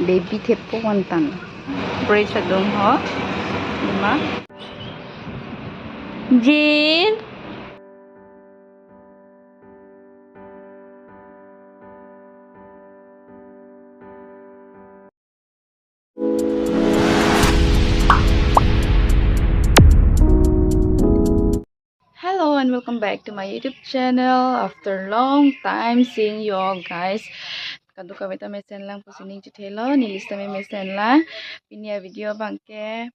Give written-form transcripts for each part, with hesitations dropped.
baby tepo wantan brace dong ho lima Jin Hello and welcome back to my YouTube channel. After long time seeing you all guys. Kanto kami ta mesen lang po sining chithelo nilista me mesen la pinia video bangke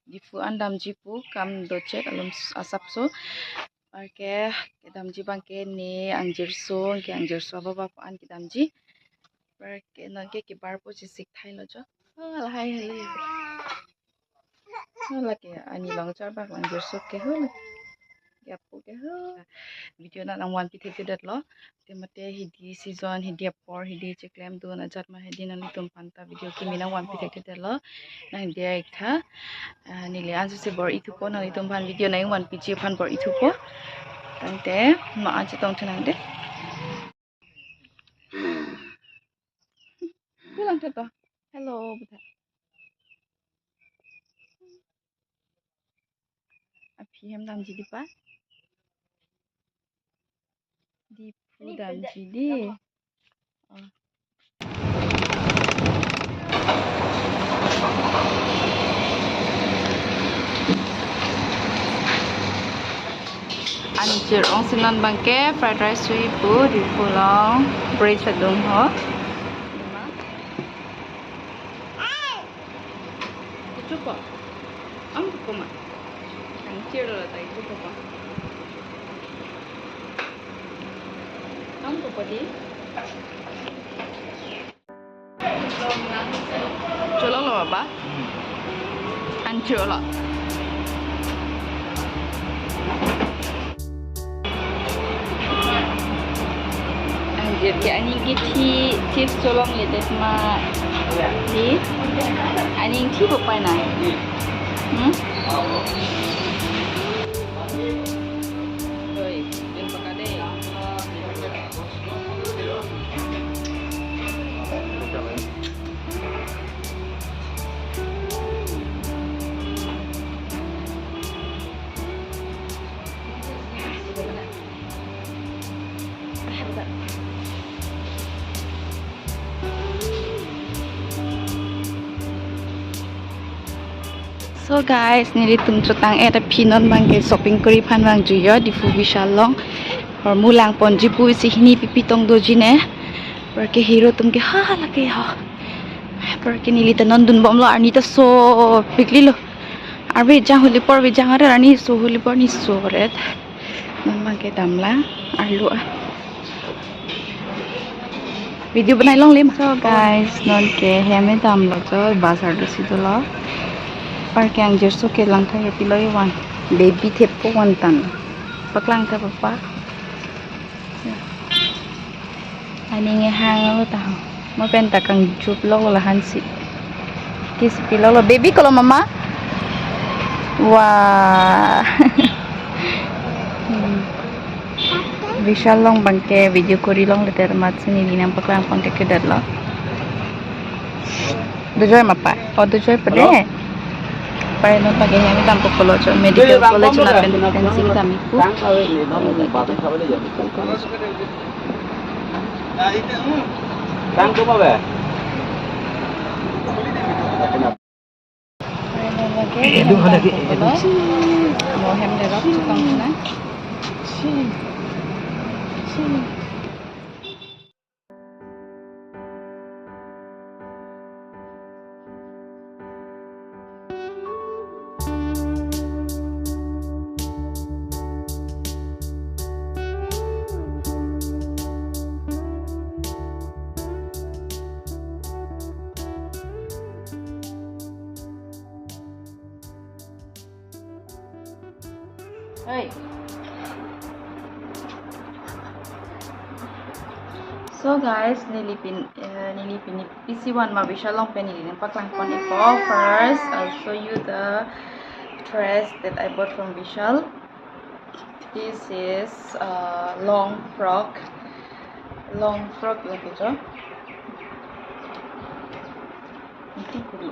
Diphu andamji pu kam doche alum asapso arke kedamji bangke ne angjirso ke angjirso baba an kedamji arke nangke ki bar po sik thailo jo hal hai hali hala ke ani long char bak angjirso ke hol Yapu ke video na lang one pit dat lo temate hidi season hidi apor hidi cheklem do na jat ma hidi na tum panta video ki mina one pit dat lo na dia ikha nile anju se bor itu po na tum pan video na one pit ji pan bor itu po tante ma anju tong thanang de bilang to hello buta api hem dam ji dipa Diphu dam ji di Anjir ong sinan bangke fried rice sui pu di pulang brace dong ho itu kok am kok ma anjir lah tai itu kok am kok di colong lo apa anjir lah jadi ani giti tips tolong lihat sama di ani ti apa na Oi, yang pakade So guys, nili tum chotang eta pinon bangke shopping kori phan bang juyo Diphu Vishal long or mulang pon jipu si hini pipi tong doji ne perke hero tum ke ha lake ha perke nili ta nondun bom lo arni ta so pikli lo arbe jang holi por be jang ara arni so holi por ni so ret non bangke damla arlu video banai long lim so guys non ke heme dam lo cho bazar do si do lo Park yang jerso ke langka ya piloi wan baby tepo wantan paklang ka papa ani nge hang lo tahu mo penta kang jup lo la hansi kis pilo lo baby kalau mama wah Vishal long bangke video kori long leter mat sini dinam paklang kontak ke dat lo dojoy mapa dojoy pade Para non pakai yang tampo college medical college na pensi kami ku Tangko pa ba? Itu ada ke mau hem derok tukang na Hey. So guys, nilipin PC1 mabisha long pen nilin paklang pon ipo. First, I'll show you the dress that I bought from Vishal. This is long frock like it. Nanti kuri.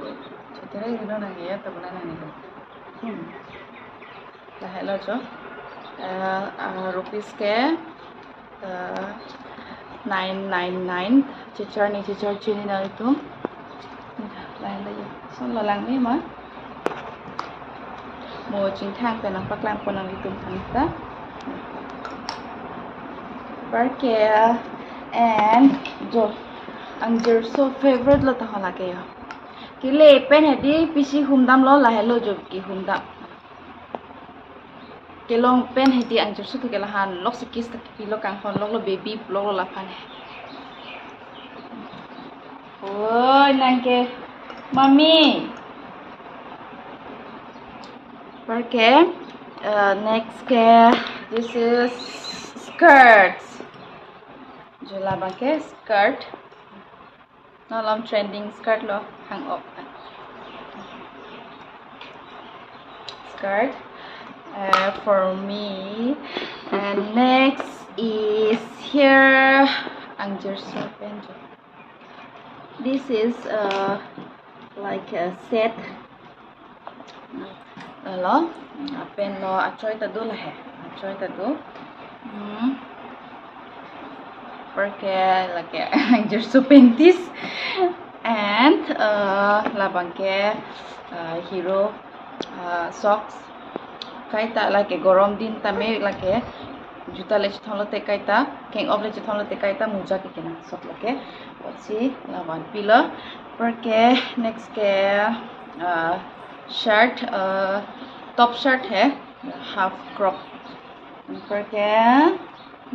Cetera itu nanti ya, tapi nanti kan. Lah hello jo. Rupees ke 999. Cicar nih cicar cini na itu. Lah hello ya. Son lo lang ni ma. Mau cing thang pe nang paklang po nang itu thangta. Barke and jo. Angjirso favorite lo taho lage ya. Kile pen hedi pisi humdam lo lah hello jo ki humdam. Kelong pen hedi angjirso ke kelahan lok sikis tak kilo kang hon lok lo baby lok lo lapan hai. Oh nangke mami. Okay. Next ke this is skirts. Jula bangke skirt. No long trending skirt lo hang up. Skirt for me. And next is here angjirso penjo. This is like a set. Lo pen lo achoy tado lah hai. Achoy tado. Porque like angjirso pentis and labang ke hero socks. Kaita like gorom din tame like juta le chitholo te kaita king of le chitholo te kaita muja ke kena sok like otsi laban pila porque next ke shirt top shirt hai half crop porque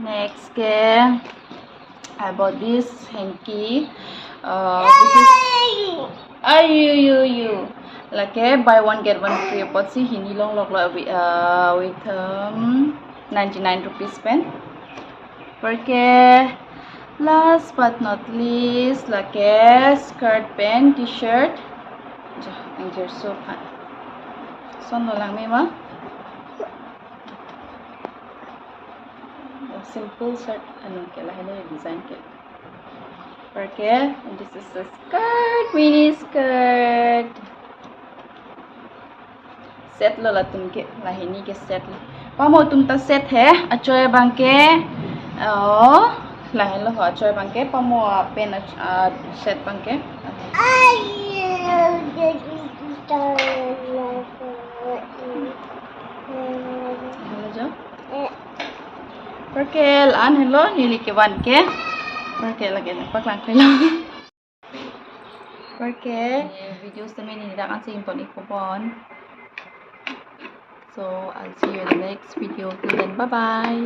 next ke I bought this hanky which is you like buy one get one free but see hini long log with 99 rupees pen porque last but not least like skirt pen t-shirt angjirso phan son lo lang mi ma simple shirt ano ke lahi design ke porque and this is a skirt mini skirt set lo la tum ke lahi ni ke set lo pamo tum ta set hai achoy bang ke lahi lo achoy bang ke pamo pen set bang ke hello jo porque lan hello nili ke wan ke porque lagi nampak lang hello porque videos na may nilidakan sa impon ikupon. So I'll see you in the next video. Till then, bye bye.